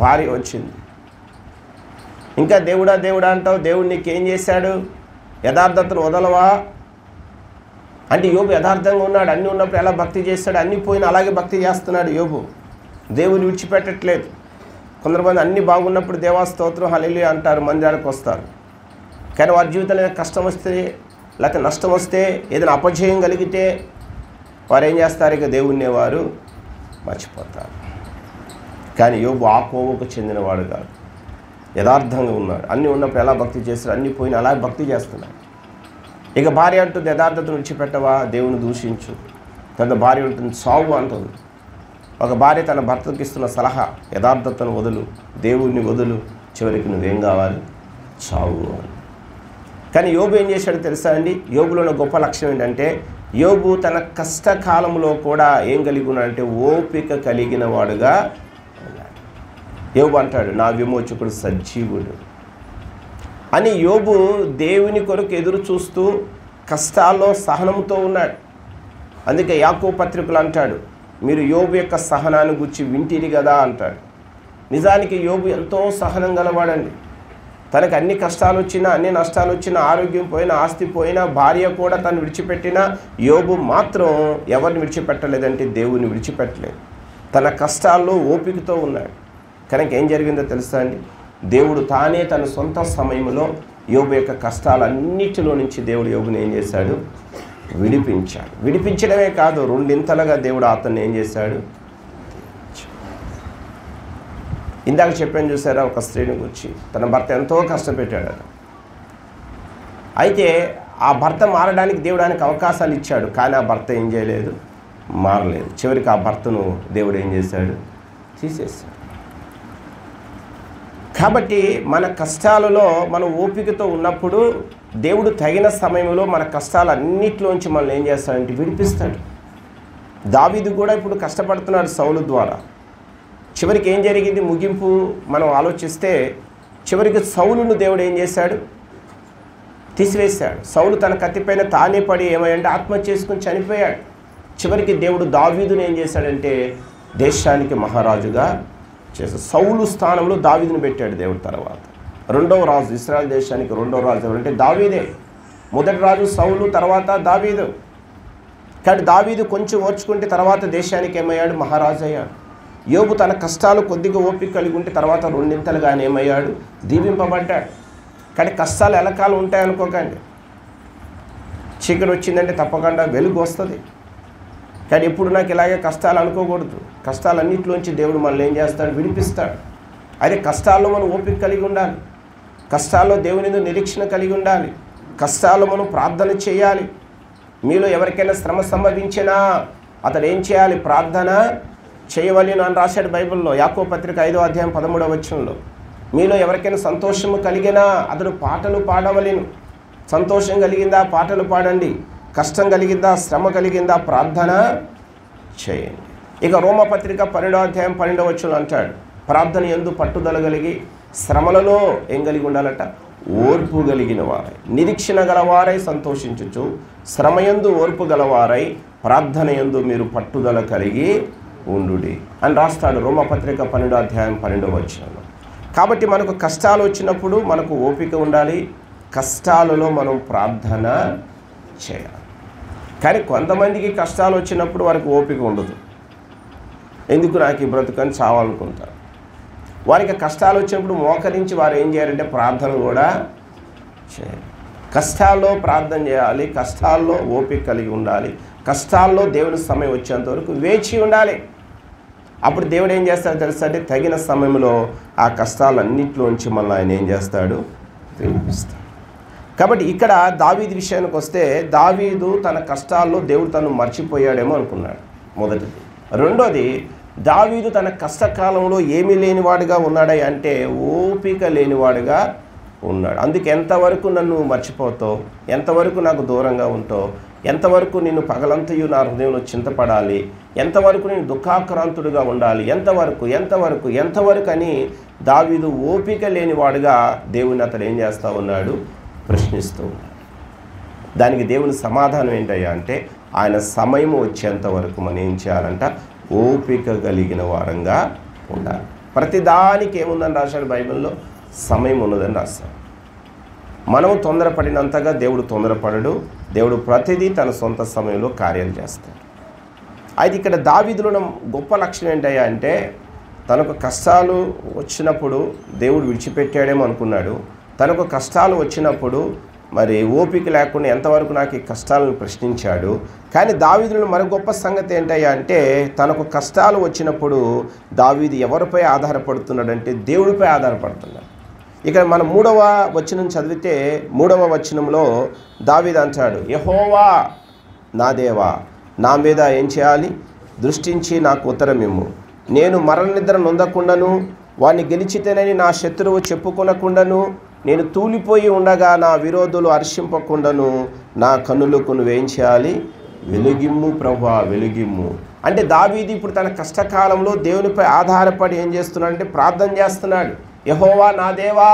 భార్య వచ్చింది. ఇంకా దేవుడా దేవుడా అంటావు, దేవుడు నీకేం చేశాడు, యథార్థతను వదలవా అంటే యోబు యథార్థంగా ఉన్నాడు. అన్నీ ఉన్నప్పుడు ఎలా భక్తి చేస్తాడు, అన్నీ పోయిన అలాగే భక్తి చేస్తున్నాడు యోబు. దేవుని విడిచిపెట్టట్లేదు. కొందరుమంది అన్నీ బాగున్నప్పుడు దేవా స్తోత్రం హల్లెలూయా అంటారు, మందిరానికి వస్తారు. కానీ వారి జీవితంలో కష్టం వస్తే, లేకపోతే నష్టం వస్తే, ఏదైనా అపజయం కలిగితే వారు ఏం చేస్తారు, ఇక దేవుణ్ణి వారు మర్చిపోతారు. కానీ యోబు ఆ కోవకు చెందినవాడు కాదు, యథార్థంగా ఉన్నాడు. అన్నీ ఉన్నప్పుడు ఎలా భక్తి చేస్తాడు, అన్నీ పోయిన అలా భక్తి చేస్తున్నాడు. ఇక భార్య అంటుంది, యథార్థతను విడిచిపెట్టవా, దేవుని దూషించు. తన భార్య ఉంటుంది, సావు అంటుంది. ఒక భార్య తన భర్తకి ఇస్తున్న సలహా, యథార్థతను వదులు, దేవుడిని వదులు, చివరికి నువ్వేం కావాలి, చావు అని. కానీ యోబు ఏం చేశాడో తెలుసా అండి? యోబులో ఉన్న గొప్ప లక్షణం ఏంటంటే యోబు తన కష్టకాలంలో కూడా ఏం కలిగి ఉన్నాడంటే ఓపిక కలిగిన వాడుగా ఉన్నాడు. యోబు అంటాడు, నా విమోచకుడు సజీవుడు అని. యోబు దేవుని కొరకు ఎదురు చూస్తూ కష్టాల్లో సహనంతో ఉన్నాడు. అందుకే యాకోబు పత్రికలు అంటాడు, మీరు యోబు యొక్క సహనాన్ని గురించి వింటిరి కదా అంటాడు. నిజానికి యోబు ఎంతో సహనం గలవాడండి. తనకు అన్ని కష్టాలు వచ్చినా, అన్ని నష్టాలు వచ్చినా, ఆరోగ్యం పోయినా, ఆస్తి పోయినా, భార్య కూడా తను విడిచిపెట్టినా, యోబు మాత్రం ఎవరిని విడిచిపెట్టలేదంటే దేవుని విడిచిపెట్టలేదు. తన కష్టాల్లో ఓపికతో ఉన్నాడు. కనుక ఏం జరిగిందో తెలుసా అండి? దేవుడు తానే తన సొంత సమయంలో యోబు యొక్క కష్టాలన్నిటిలో నుంచి దేవుడు యోబుని ఏం చేశాడు, విడిపించాడు. విడిపించడమే కాదు, రెండింతలుగా దేవుడు అతన్ని ఏం చేశాడు. ఇందాక చెప్పాను చూసారా, ఒక స్త్రీని గురించి, తన భర్త ఎంతో కష్టపెట్టాడు. అయితే ఆ భర్త మారడానికి దేవుడు ఆయనకు అవకాశాలు ఇచ్చాడు. కానీ ఆ భర్త ఏం చేయలేదు, మారలేదు. చివరికి ఆ భర్తను దేవుడు ఏం చేశాడు, తీసేశాడు. కాబట్టి మన కష్టాలలో మనం ఓపికతో ఉన్నప్పుడు దేవుడు తగిన సమయంలో మన కష్టాలన్నిటిలోంచి మనల్ని ఏం చేస్తాడంటే విడిపిస్తాడు. దావీదు కూడా ఇప్పుడు కష్టపడుతున్నాడు సౌలు ద్వారా. చివరికి ఏం జరిగింది, ముగింపు మనం ఆలోచిస్తే చివరికి సౌలును దేవుడు ఏం చేశాడు, తీసివేశాడు. సౌలు తన కత్తిపైన తానే పడి ఏమంటే ఆత్మహత్య చేసుకుని చనిపోయాడు. చివరికి దేవుడు దావీదుని ఏం చేశాడంటే దేశానికి మహారాజుగా చేశాడు. సౌలు స్థానంలో దావీదుని పెట్టాడు దేవుడు. తర్వాత రెండవ రాజు, ఇశ్రాయేల్ దేశానికి రెండవ రాజు ఎవరంటే దావీదే. మొదటి రాజు సౌలు, తర్వాత దావీదు. కానీ దావీదు కొంచెం ఓర్చుకుంటే తర్వాత దేశానికి ఏమయ్యాడు, మహారాజు అయ్యాడు. యోబు తన కష్టాలు కొద్దిగా ఓపిక కలిగి ఉంటే తర్వాత రెండింతలుగా ఆయన ఏమయ్యాడు, దీవింపబడ్డాడు. కానీ కష్టాలు ఎలకాలం ఉంటాయనుకోకండి. చీకటి వచ్చిందంటే తప్పకుండా వెలుగు వస్తుంది. కానీ ఎప్పుడు నాకు ఇలాగే కష్టాలు అనుకోకూడదు. కష్టాలన్నింటిలోంచి దేవుడు మనల్ని ఏం చేస్తాడు, విడిపిస్తాడు. అదే కష్టాల్లో మనం ఓపిక కలిగి ఉండాలి. కష్టాల్లో దేవుని నిరీక్షణ కలిగి ఉండాలి. కష్టాల్లో మనం ప్రార్థన చేయాలి. మీలో ఎవరికైనా శ్రమ సంభవించినా అతడు ఏం చేయాలి, ప్రార్థన చేయవలెను అని రాశాడు బైబిల్లో. యాకోబు పత్రిక 5వ అధ్యాయం 13వ వచనంలో. మీలో ఎవరికైనా సంతోషము కలిగినా అతడు పాటలు పాడవలెను. సంతోషం కలిగిందా, పాటలు పాడండి. కష్టం కలిగిందా, శ్రమ కలిగిందా, ప్రార్థన చేయండి. ఇక రోమపత్రిక 12వ అధ్యాయం 12వ వచనం అంటాడు, ప్రార్థన యందు పట్టుదల కలిగి శ్రమలలో ఏం కలిగి ఉండాలట, ఓర్పు కలిగిన వారై, నిరీక్షణ గలవారై సంతోషించుచు శ్రమయందు ఓర్పు గలవారై ప్రార్థన యందు మీరు పట్టుదల కలిగి ఉండుడి అని రాస్తాడు రోమపత్రిక 12వ అధ్యాయం 12వ వచనంలో. కాబట్టి మనకు కష్టాలు వచ్చినప్పుడు మనకు ఓపిక ఉండాలి. కష్టాలలో మనం ప్రార్థన చేయాలి. కానీ కొంతమందికి కష్టాలు వచ్చినప్పుడు వారికి ఓపిక ఉండదు. ఎందుకు నాకు ఈ బ్రతుకని చావాలనుకుంటారు. వారికి కష్టాలు వచ్చినప్పుడు మోకరించి వారు ఏం చేయాలంటే ప్రార్థన కూడా చేయాలి. కష్టాల్లో ప్రార్థన చేయాలి. కష్టాల్లో ఓపిక కలిగి ఉండాలి. కష్టాల్లో దేవుని సమయం వచ్చేంత వరకు వేచి ఉండాలి. అప్పుడు దేవుడు ఏం చేస్తాడో తెలుసా అంటే తగిన సమయంలో ఆ కష్టాలన్నింటిలోంచి మళ్ళీ ఆయన ఏం చేస్తాడు, విడిపిస్తాడు. కాబట్టి ఇక్కడ దావీదు విషయానికి వస్తే దావీదు తన కష్టాల్లో దేవుడు తను మర్చిపోయాడేమో అనుకున్నాడు, మొదటిది. రెండోది, దావీదు తన కష్టకాలంలో ఏమీ లేనివాడుగా ఉన్నాడా అంటే ఓపిక లేనివాడుగా ఉన్నాడు. అందుకే ఎంతవరకు నన్ను మర్చిపోతావు, ఎంతవరకు నాకు దూరంగా ఉంటావు, ఎంతవరకు నిన్ను పగలంతయు నా హృదయంలో చింతపడాలి, ఎంతవరకు నేను దుఃఖాక్రాంతుడిగా ఉండాలి, ఎంతవరకు అని దావీదు ఓపిక లేనివాడుగా దేవుని అతడు ఏం చేస్తూ ఉన్నాడు, ప్రశ్నిస్తూ ఉన్నాడు. దానికి దేవుని సమాధానం ఏంటయ్యా అంటే ఆయన సమయం వచ్చేంత వరకు మనం ఏం చేయాలంట, ఓపిక కలిగిన వారంగా ఉండాలి. ప్రతిదానికి ఏముందని రాశాడు బైబిల్లో, సమయం ఉన్నదని రాశాడు. మనం తొందరపడినంతగా దేవుడు తొందరపడడు. దేవుడు ప్రతిదీ తన సొంత సమయంలో కార్యాలు చేస్తాడు. అయితే ఇక్కడ దావీదులో ఉన్న గొప్ప లక్షణం ఏంటయ్యా అంటే తనకు కష్టాలు వచ్చినప్పుడు దేవుడు విడిచిపెట్టాడేమో అనుకున్నాడు. తనకు కష్టాలు వచ్చినప్పుడు మరి ఓపిక లేకుండా ఎంతవరకు నాకు ఈ కష్టాలను ప్రశ్నించాడు. కానీ దావీదులో మరో గొప్ప సంగతి ఏంటయ్యా అంటే తనకు కష్టాలు వచ్చినప్పుడు దావీదు ఎవరిపై ఆధారపడుతున్నాడంటే దేవుడిపై ఆధారపడుతున్నాడు. ఇక్కడ మనం 3వ వచనం చదివితే 3వ వచనంలో దావీదు అంటాడు, యెహోవా నా దేవా నా మీద ఏం చేయాలి, దృష్టించి నాకు ఉత్తరం ఇమ్ము. నేను మరణ నిద్ర నొందకుండాను వాడిని గెలిచితేనని నా శత్రువు చెప్పుకొనకుండాను నేను తూలిపోయి ఉండగా నా విరోధులు హర్షింపకుండాను నా కన్నులకు నువ్వేం చేయాలి, వెలుగిమ్ము ప్రభువా వెలుగిమ్ము. అంటే దావీదు ఇప్పుడు తన కష్టకాలంలో దేవునిపై ఆధారపడి ఏం చేస్తున్నాడంటే ప్రార్థన చేస్తున్నాడు. యెహోవా నా దేవా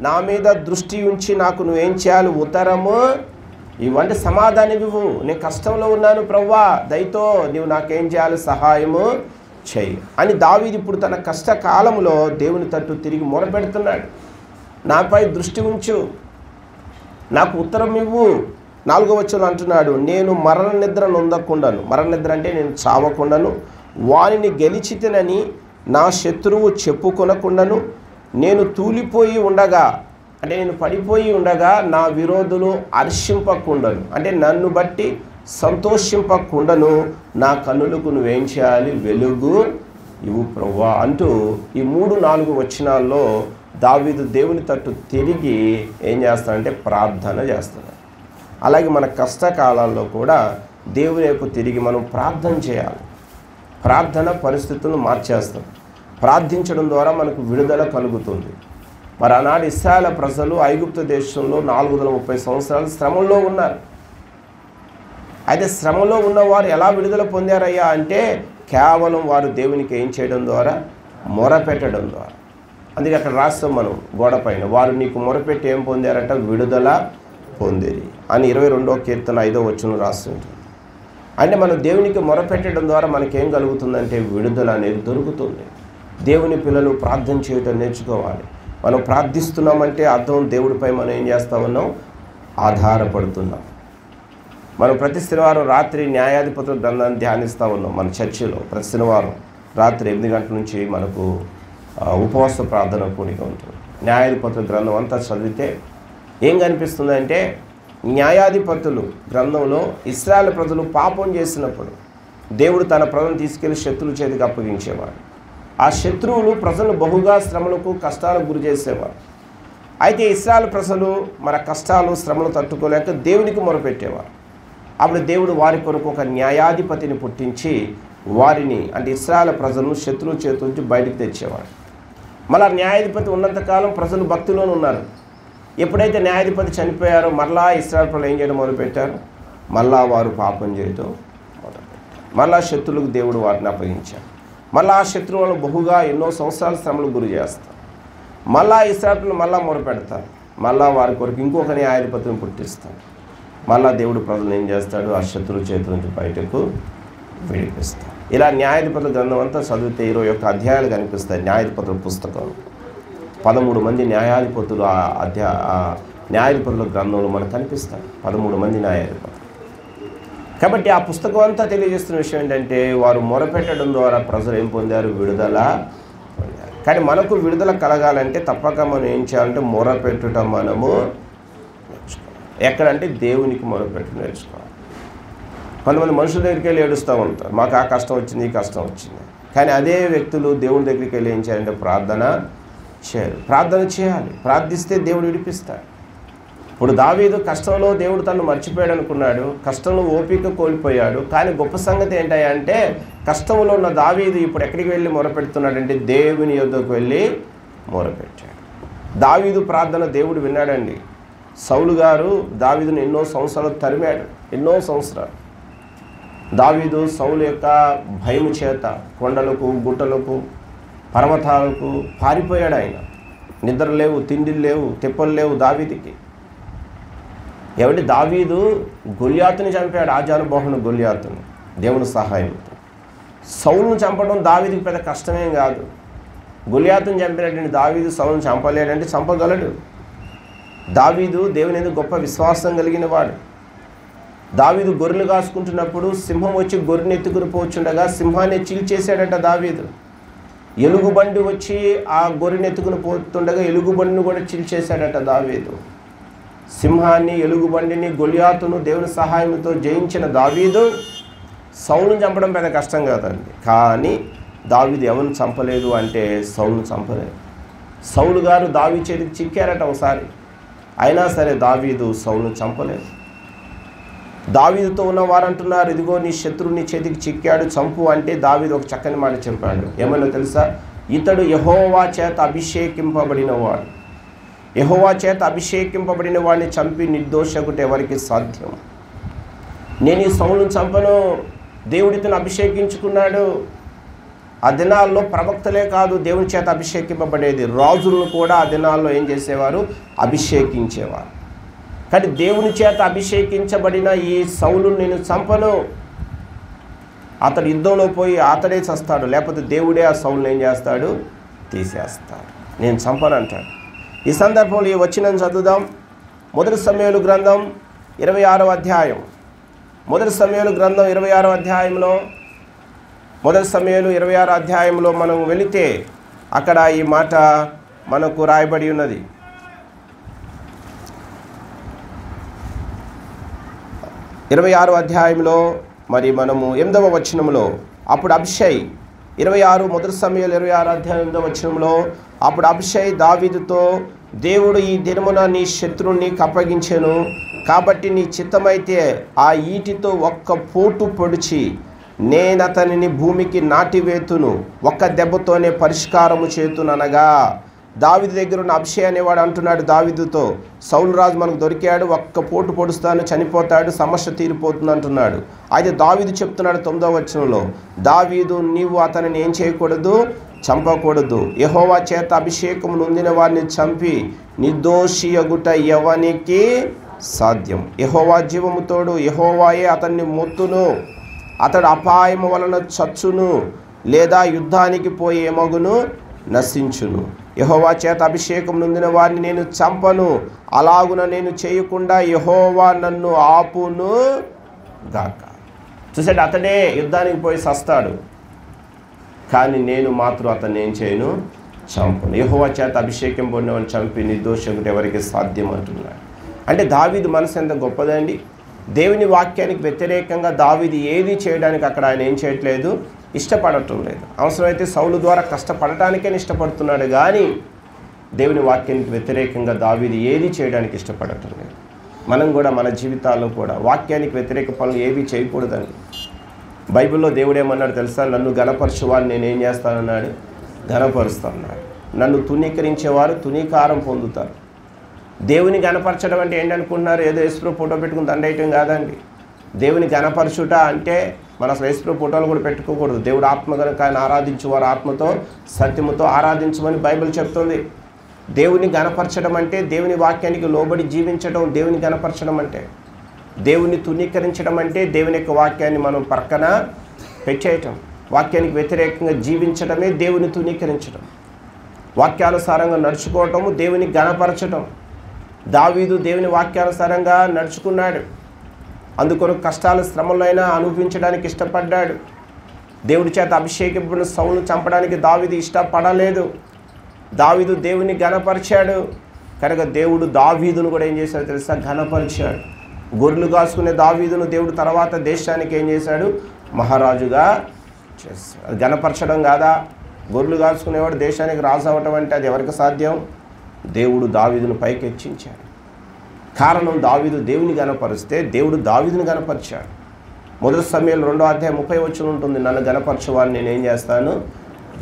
నా మీద దృష్టి ఉంచి నాకు నువ్వేం చేయాలి, ఉత్తరము ఇవ్వండి, సమాధానం ఇవ్వు. నేను కష్టంలో ఉన్నాను ప్రభువా, దయతో నీవు నాకేం చేయాలి, సహాయము చెయ్యి అని దావీదు ఇప్పుడు తన కష్టకాలంలో దేవుని తట్టు తిరిగి మొరపెడుతున్నాడు. నాపై దృష్టి ఉంచు, నాకు ఉత్తరం ఇవ్వు. 4వ వచనం అంటున్నాడు, నేను మరణ నిద్ర నొందకుండాను, మరణ నిద్ర అంటే నేను చావకుండాను, వానిని గెలిచితేనని నా శత్రువు చెప్పుకొనకుండాను, నేను తూలిపోయి ఉండగా అంటే నేను పడిపోయి ఉండగా నా విరోధులు హర్షింపకుండాను అంటే నన్ను బట్టి సంతోషింపకుండాను నా కన్నులకు నువ్వేం చేయాలి, వెలుగు ఇవ్వు ప్రభువా అంటూ ఈ 3-4 వచనాల్లో దావీదు దేవుని తట్టు తిరిగి ఏం చేస్తాడంటే ప్రార్థన చేస్తున్నాడు. అలాగే మన కష్టకాలాల్లో కూడా దేవుని వైపు తిరిగి మనం ప్రార్థన చేయాలి. ప్రార్థన పరిస్థితులను మార్చేస్తాం. ప్రార్థించడం ద్వారా మనకు విడుదల కలుగుతుంది. మరి ఆనాడు ఇశ్రాయేలు ప్రజలు ఐగుప్తు దేశంలో 430 సంవత్సరాలు శ్రమలో ఉన్నారు. అయితే శ్రమలో ఉన్నవారు ఎలా విడుదల పొందారయ్యా అంటే కేవలం వారు దేవునికి ఏం చేయడం ద్వారా, మొరపెట్టడం ద్వారా. అందుకే అక్కడ రాస్తాం మనం గోడ పైన, వారు నీకు మొరపెట్టి ఏం పొందారట, విడుదల పొందిరి అని 22వ కీర్తన 5వ వచనం రాస్తుంటుంది. అంటే మనం దేవునికి మొరపెట్టడం ద్వారా మనకేం కలుగుతుందంటే విడుదల అనేది దొరుకుతుంది. దేవుని పిల్లలు ప్రార్థన చేయటం నేర్చుకోవాలి. మనం ప్రార్థిస్తున్నామంటే అర్థం దేవుడిపై మనం ఏం చేస్తా ఉన్నాం, ఆధారపడుతున్నాం. మనం ప్రతి శనివారం రాత్రి న్యాయాధిపతుల గ్రంథాన్ని ధ్యానిస్తూ ఉన్నాం మన చర్చిలో. ప్రతి శనివారం రాత్రి 8 గంటల నుంచి మనకు ఉపవాస ప్రార్థన కూడిక ఉంటుంది. న్యాయాధిపతుల గ్రంథం అంతా చదివితే ఏం కనిపిస్తుందంటే, న్యాయాధిపతులు గ్రంథంలో ఇశ్రాయేలు ప్రజలు పాపం చేసినప్పుడు దేవుడు తన ప్రజలను తీసుకెళ్లి శత్రువుల చేతికి అప్పగించేవాడు. ఆ శత్రువులు ప్రజలు బహుగా శ్రమలకు కష్టాలకు గురి చేసేవారు. అయితే ఇశ్రాయేలు ప్రజలు మన కష్టాలు శ్రమలు తట్టుకోలేక దేవునికి మొరపెట్టేవారు. అప్పుడు దేవుడు వారి కొరకు ఒక న్యాయాధిపతిని పుట్టించి వారిని, అంటే ఇశ్రాయేలు ప్రజలను శత్రువుల చేతి నుంచి బయటకు తెచ్చేవాడు. మళ్ళా న్యాయాధిపతి ఉన్నంతకాలం ప్రజలు భక్తిలోనే ఉన్నారు. ఎప్పుడైతే న్యాయాధిపతి చనిపోయారో మళ్ళా ఇశ్రాయేలు ప్రజలు ఏం చేయడం మొదలుపెట్టారు? మళ్ళా వారు పాపం చేయడం మొదలుపెట్టారు. మళ్ళా శత్రువులకు దేవుడు వారిని అప్పగించారు. మళ్ళా ఆ శత్రువులను బహుగా ఎన్నో సంవత్సరాల శ్రమలకు గురి చేస్తారు. మళ్ళా ఇశ్రాయేలు మళ్ళా మొరపెడతారు. మళ్ళా వారి కొరకు ఇంకొక న్యాయాధిపతిని పుట్టిస్తారు. మళ్ళా దేవుడు ప్రజలను ఏం చేస్తాడు? ఆ శత్రువుల చేతి నుంచి బయటకు విడిపిస్తాడు. ఇలా న్యాయాధిపతుల గ్రంథం అంతా చదివితే 21 అధ్యాయాలు కనిపిస్తాయి. న్యాయాధిపతుల పుస్తకం 13 మంది న్యాయాధిపతులు న్యాయాధిపతుల గ్రంథంలో మనకు కనిపిస్తారు. 13 మంది న్యాయాధిపతులు. కాబట్టి ఆ పుస్తకం అంతా తెలియజేస్తున్న విషయం ఏంటంటే, వారు మొరపెట్టడం ద్వారా ప్రజలు ఏం పొందారు? విడుదల పొందారు. కానీ మనకు విడుదల కలగాలంటే తప్పక మనం ఏం చేయాలంటే మొరపెట్టడం మనము నేర్చుకోవాలి. ఎక్కడంటే దేవునికి మొరపెట్టు నేర్చుకోవాలి. కొంతమంది మనుషుల దగ్గరికి వెళ్ళి ఏడుస్తూ ఉంటారు, మాకు ఆ కష్టం వచ్చింది, ఈ కష్టం వచ్చింది. కానీ అదే వ్యక్తులు దేవుని దగ్గరికి వెళ్ళి ఏం చేయాలంటే ప్రార్థన చేయాలి. ప్రార్థన చేయాలి. ప్రార్థిస్తే దేవుడు విడిపిస్తాడు. ఇప్పుడు దావీదు కష్టంలో దేవుడు తను మర్చిపోయాడు అనుకున్నాడు, కష్టంలో ఓపిక కోల్పోయాడు. కానీ గొప్ప సంగతి ఏంటంటే, కష్టంలో ఉన్న దావీదు ఇప్పుడు ఎక్కడికి వెళ్ళి మొరపెడుతున్నాడంటే దేవుని యొద్దకు వెళ్ళి మొరపెట్టాడు. దావీదు ప్రార్థన దేవుడు విన్నాడండి. సౌలు గారు దావీదును ఎన్నో సంవత్సరాలు తరిమాడు. ఎన్నో సంవత్సరాలు దావీదు సౌలు యొక్క భయము చేత కొండలకు, గుట్టలకు, పర్వతాలకు పారిపోయాడు. ఆయన నిద్ర లేవు, తిండిలు లేవు, తెప్పలు లేవు దావీదుకి. ఏమంటే దావీదు గొల్యాతుని చంపాడు, ఆజానుబాహుని గొల్యాతుని దేవుని సహాయంతో. సౌలును చంపడం దావీదుకి పెద్ద కష్టమేం కాదు. గొల్యాతుని చంపినటువంటి దావీదు సౌలును చంపలేడంటే చంపగలడు. దావీదు దేవుని ఎందుకు గొప్ప విశ్వాసం కలిగిన వాడు. దావీదు గొర్రెలు కాసుకుంటున్నప్పుడు సింహం వచ్చి గొర్రెని ఎత్తుకుని పోచుండగా సింహాన్ని చీల్చేశాడట దావీదు. ఎలుగుబండి వచ్చి ఆ గొర్రెని ఎత్తుకుని పోతుండగా ఎలుగుబండిని కూడా చీల్చేశాడట దావీదు. సింహాన్ని, ఎలుగుబండిని, గొల్యాతును దేవుని సహాయంతో జయించిన దావీదు సౌలును చంపడం పెద్ద కష్టం కాదండి. కానీ దావీదు ఎవరిని చంపలేదు అంటే సౌలును చంపలేదు. సౌలు గారు దావీదు చేతికి చిక్కారట ఒకసారి. అయినా సరే దావీదు సౌలును చంపలేదు. దావీదుతో ఉన్న వారు అంటున్నారు, ఇదిగో నీ శత్రువు నీ చేతికి చిక్కాడు, చంపు అంటే దావీదు ఒక చక్కని మాట చెప్పాడు. ఏమన్నా తెలుసా? ఇతడు యెహోవా చేత అభిషేకింపబడిన వాడు. యెహోవా చేత అభిషేకింపబడిన వాడిని చంపి నిర్దోషకుట ఎవరికి సాధ్యం? నేను ఈ సౌలును చంపను, దేవుడితోని అభిషేకించుకున్నాడు. ఆ దినాల్లో ప్రవక్తలే కాదు దేవుని చేత అభిషేకింపబడేది, రాజులను కూడా ఆ దినాల్లో ఏం చేసేవారు? అభిషేకించేవారు. కానీ దేవుని చేత అభిషేకించబడిన ఈ సౌలును నేను చంపను, అతడు యుద్ధంలో పోయి అతడే చస్తాడు, లేకపోతే దేవుడే ఆ సౌలును ఏం చేస్తాడు? తీసేస్తాడు. నేను చంపను అంటాడు. ఈ సందర్భంలో ఈ వచనం చదువుదాం. మొదటి సమూయేలు గ్రంథం 26వ అధ్యాయం. మొదటి సమూయేలు గ్రంథం 26వ అధ్యాయంలో, మొదటి సమూయేలు 26వ అధ్యాయంలో మనం వెళితే అక్కడ ఈ మాట మనకు రాయబడి ఉన్నది. 26వ అధ్యాయంలో మరి మనము 8వ వచనంలో, అప్పుడు అభిషై 26 మొదటి సమూయేలు 26వ అధ్యాయం 8వ వచనంలో, అప్పుడు అభిషై దావీదుతో, దేవుడు ఈ దినమున నీ శత్రువుని అప్పగించెను, కాబట్టి నీ చిత్తమైతే ఆ ఈటితో ఒక్క పోటు పొడిచి నేనతనిని భూమికి నాటివేతును, ఒక్క దెబ్బతోనే పరిష్కారము చేతుననగా, దావీదు దగ్గర ఉన్న అభిషేక్ అనేవాడు అంటున్నాడు దావీదుతో, సౌలు రాజు మనకు దొరికాడు, ఒక్క పోటు పొడుస్తాను, చనిపోతాడు, సమస్య తీరిపోతుంది అంటున్నాడు. అయితే దావీదు చెప్తున్నాడు 9వ వచనంలో, దావీదు నీవు అతనిని ఏం చేయకూడదు? చంపకూడదు. యెహోవా చేత అభిషేకము నొందిన వారిని చంపి నిర్దోషియగుట ఎవనికి సాధ్యం? యెహోవా జీవము తోడు, యెహోవాయే అతన్ని మొత్తును, అతడు అపాయము వలన చచ్చును, లేదా యుద్ధానికి పోయి ఏమగును? నశించును. యెహోవా చేత అభిషేకం నొందిన వారిని నేను చంపను, అలాగున నేను చేయకుండా యెహోవా నన్ను ఆపును గాక. చూసాడు, అతడే యుద్ధానికి పోయి చస్తాడు. కానీ నేను మాత్రం అతన్ని ఏం చేయను, చంపను. యెహోవా చేత అభిషేకం పొందినవాడిని చంపి నిర్దోషకుడు ఎవరికి సాధ్యం అంటున్నాడు. అంటే దావీదు మనసు ఎంత గొప్పదండి. దేవుని వాక్యానికి వ్యతిరేకంగా దావీదు ఏది చేయడానికి అక్కడ ఆయన ఏం చేయట్లేదు, ఇష్టపడటం లేదు. అవసరమైతే సౌలు ద్వారా కష్టపడటానికే ఇష్టపడుతున్నాడు, కానీ దేవుని వాక్యానికి వ్యతిరేకంగా దావీదు ఏది చేయడానికి ఇష్టపడటం లేదు. మనం కూడా మన జీవితాల్లో కూడా వాక్యానికి వ్యతిరేక పనులు ఏవి చేయకూడదండి. బైబిల్లో దేవుడు ఏమన్నాడు తెలుసా? నన్ను ఘనపరచువారు నేనేం చేస్తానన్నాడు, ఘనపరుస్తాన్నాడు. నన్ను తునీకరించేవారు తునీకారం పొందుతారు. దేవుని ఘనపరచడం అంటే ఏంటనుకుంటున్నారు? ఏదో యేసుప్రభు ఫోటో పెట్టుకుని దండేయటం కాదండి. దేవుని ఘనపరచుట అంటే మన అసలు యేసుప్రభు ఫోటోలు కూడా పెట్టుకోకూడదు. దేవుడు ఆత్మ కనుక ఆయన ఆరాధించేవారు ఆత్మతో సత్యముతో ఆరాధించమని బైబిల్ చెప్తుంది. దేవుని ఘనపరచడం అంటే దేవుని వాక్యానికి లోబడి జీవించడం. దేవుని ఘనపరచడం అంటే దేవుని తునీకరించడం అంటే దేవుని యొక్క వాక్యాన్ని మనం పక్కన పెట్టేయటం. వాక్యానికి వ్యతిరేకంగా జీవించడమే దేవుని తునీకరించడం. వాక్యానుసారంగా నడుచుకోవటము దేవుని ఘనపరచడం. దావీదు దేవుని వాక్యానుసారంగా నడుచుకున్నాడు. అందుకొరకు కష్టాలు శ్రమలైనా అనుభవించడానికి ఇష్టపడ్డాడు. దేవుడి చేత అభిషేకింపబడిన సౌలును చంపడానికి దావీదు ఇష్టపడలేదు. దావీదు దేవుని ఘనపరిచాడు కనుక దేవుడు దావీదును కూడా ఏం చేశాడు తెలుసా? ఘనపరిచాడు. గొర్రెలు కాసుకునే దావీదును దేవుడు తర్వాత దేశానికి ఏం చేశాడు? మహారాజుగా చేశాడు. అది ఘనపరచడం కాదా? గొర్రెలు కాసుకునేవాడు దేశానికి రాజు అవ్వటం అంటే అది ఎవరికి సాధ్యం? దేవుడు దావీదును పైకెచ్చించాడు. కారణం దావీదు దేవుని ఘనపరిస్తే దేవుడు దావీదుని ఘనపరిచాడు. మొదటి సమయంలో 2:30 ఉంటుంది, నన్ను ఘనపరచువాన్ని నేనేం చేస్తాను,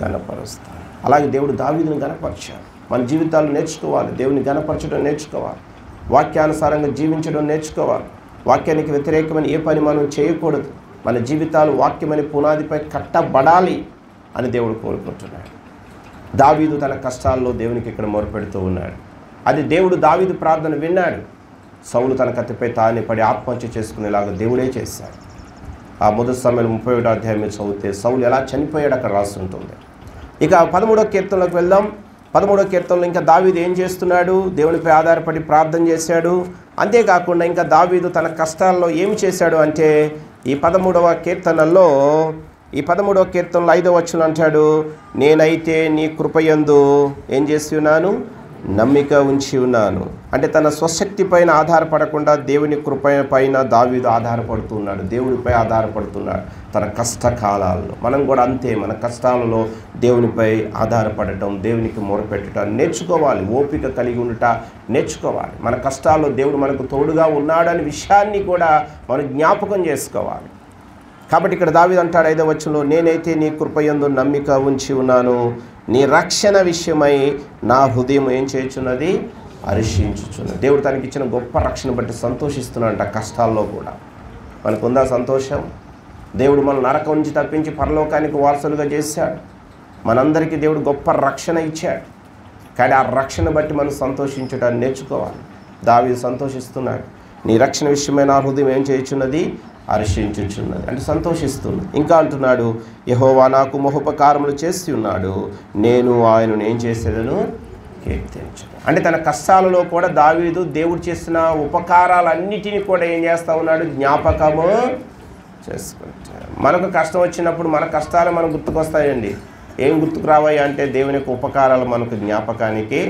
ఘనపరుస్తాను. అలాగే దేవుడు దావీదుని ఘనపరిచాడు. మన జీవితాలు నేర్చుకోవాలి, దేవుని ఘనపరచడం నేర్చుకోవాలి, వాక్యానుసారంగా జీవించడం నేర్చుకోవాలి. వాక్యానికి వ్యతిరేకమైన ఏ పని మనం చేయకూడదు. మన జీవితాలు వాక్యమని పునాదిపై కట్టబడాలి అని దేవుడు కోరుకుంటున్నాడు. దావీదు తన కష్టాల్లో దేవునికి ఇక్కడ మొరపెడుతూ ఉన్నాడు. అది దేవుడు దావీదు ప్రార్థన విన్నాడు. సౌలు తన కత్తిపై తానే పడి ఆత్మహత్య చేసుకునేలాగా దేవుడే చేశాడు. ఆ మొదటి సమయంలో 31వ అధ్యాయం చదివితే సౌలు ఎలా చనిపోయాడు అక్కడ రాస్తుంటుంది. ఇక 13వ కీర్తనలోకి వెళ్దాం. 13వ కీర్తనలో ఇంకా దావీదు ఏం చేస్తున్నాడు? దేవునిపై ఆధారపడి ప్రార్థన చేశాడు. అంతేకాకుండా ఇంకా దావీదు తన కష్టాల్లో ఏమి చేశాడు అంటే ఈ 13వ కీర్తనలో 5వ వచనం అంటాడు, నేనైతే నీ కృపయందు ఏం చేసి ఉన్నాను, నమ్మిక ఉంచి ఉన్నాను. అంటే తన స్వశక్తి పైన ఆధారపడకుండా దేవుని కృప పైన దావీదు ఆధారపడుతున్నాడు, దేవునిపై ఆధారపడుతున్నాడు తన కష్టకాలాల్లో. మనం కూడా అంతే, మన కష్టాలలో దేవునిపై ఆధారపడటం, దేవునికి మొరపెట్టడం నేర్చుకోవాలి. ఓపిక కలిగి ఉండట నేర్చుకోవాలి. మన కష్టాల్లో దేవుడు మనకు తోడుగా ఉన్నాడనే విషయాన్ని కూడా మనం జ్ఞాపకం చేసుకోవాలి. కాబట్టి ఇక్కడ దావీదు అంటాడు 5వ వచనంలో, నేనైతే నీ కృపయందు నమ్మిక ఉంచి ఉన్నాను, నీ రక్షణ విషయమై నా హృదయం ఏం చేయుచున్నది, హర్షించుచున్నది. దేవుడు తనకి ఇచ్చిన గొప్ప రక్షణ బట్టి సంతోషిస్తున్నాడంట. కష్టాల్లో కూడా మనకుందా సంతోషం? దేవుడు మన నరకం నుంచి తప్పించి పరలోకానికి వారసులుగా చేశాడు. మనందరికీ దేవుడు గొప్ప రక్షణ ఇచ్చాడు. కానీ ఆ రక్షణ బట్టి మనం సంతోషించడాన్ని నేర్చుకోవాలి. దావీదు సంతోషిస్తున్నాడు. నీ రక్షణ విషయమై నా హృదయం ఏం చేయుచున్నది, హర్షించుచున్నది అంటే సంతోషిస్తుంది. ఇంకా అంటున్నాడు, యెహోవా నాకు మహోపకారములు చేసి ఉన్నాడు, నేను ఆయనను ఏం చేసేదను, కీర్తించను. అంటే తన కష్టాలలో కూడా దావీదు దేవుడు చేసిన ఉపకారాలన్నిటినీ కూడా ఏం చేస్తూ ఉన్నాడు, జ్ఞాపకము చేసుకుంటాడు. మనకు కష్టం వచ్చినప్పుడు మన కష్టాలు మనకు గుర్తుకొస్తాయండి. ఏం గుర్తుకు రావాయి అంటే దేవుని యొక్క ఉపకారాలు మనకు జ్ఞాపకానికి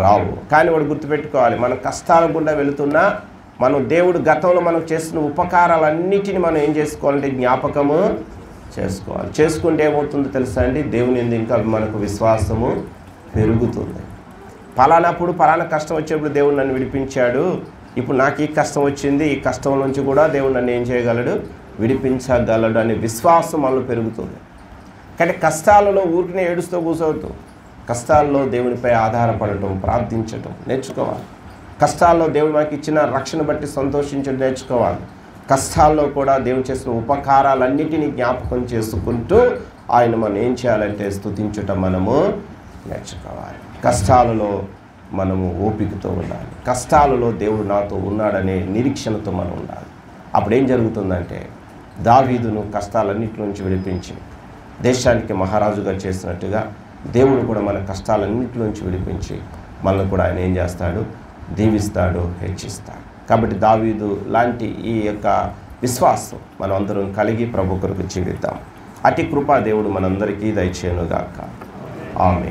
రావు. కానీ వాడు గుర్తుపెట్టుకోవాలి, మన కష్టాల గుండా వెళుతున్నా మనం దేవుడు గతంలో మనం చేసిన ఉపకారాలన్నిటిని మనం ఏం చేసుకోవాలంటే జ్ఞాపకము చేసుకోవాలి. చేసుకుంటే ఏమవుతుందో తెలుసా అండి, దేవుని యందు ఇంకా మనకు విశ్వాసము పెరుగుతుంది. పలానాప్పుడు పలానా కష్టం వచ్చేప్పుడు దేవుడు నన్ను విడిపించాడు, ఇప్పుడు నాకు ఈ కష్టం వచ్చింది, ఈ కష్టం నుంచి కూడా దేవుడు నన్ను ఏం చేయగలడు, విడిపించగలడు అనే విశ్వాసం మనలో పెరుగుతుంది. కానీ కష్టాలలో ఊరికనే ఏడుస్తూ కూర్చోవద్దు. కష్టాల్లో దేవునిపై ఆధారపడటం, ప్రార్థించటం నేర్చుకోవాలి. కష్టాల్లో దేవుడు మనకి ఇచ్చిన రక్షణ బట్టి సంతోషించడం నేర్చుకోవాలి. కష్టాల్లో కూడా దేవుడు చేసిన ఉపకారాలన్నిటినీ జ్ఞాపకం చేసుకుంటూ ఆయన మనం ఏం చేయాలంటే స్తుతించటం మనము నేర్చుకోవాలి. కష్టాలలో మనము ఓపికతో ఉండాలి. కష్టాలలో దేవుడు నాతో ఉన్నాడనే నిరీక్షణతో మనం ఉండాలి. అప్పుడు ఏం జరుగుతుందంటే దావీదును కష్టాలన్నిటి నుంచి విడిపించి దేశానికి మహారాజుగా చేసినట్టుగా దేవుడు కూడా మన కష్టాలన్నిటి నుంచి విడిపించి మనల్ని కూడా ఆయన ఏం చేస్తాడు, దీవిస్తాడు, హెచ్చిస్తాడు. కాబట్టి దావీదు లాంటి ఈ యొక్క విశ్వాసం మనం అందరం కలిగి ప్రభు కొరకు జీవిద్దాం. అతి కృపా దేవుడు మనందరికీ దయచేయునుగాక. ఆమేన్.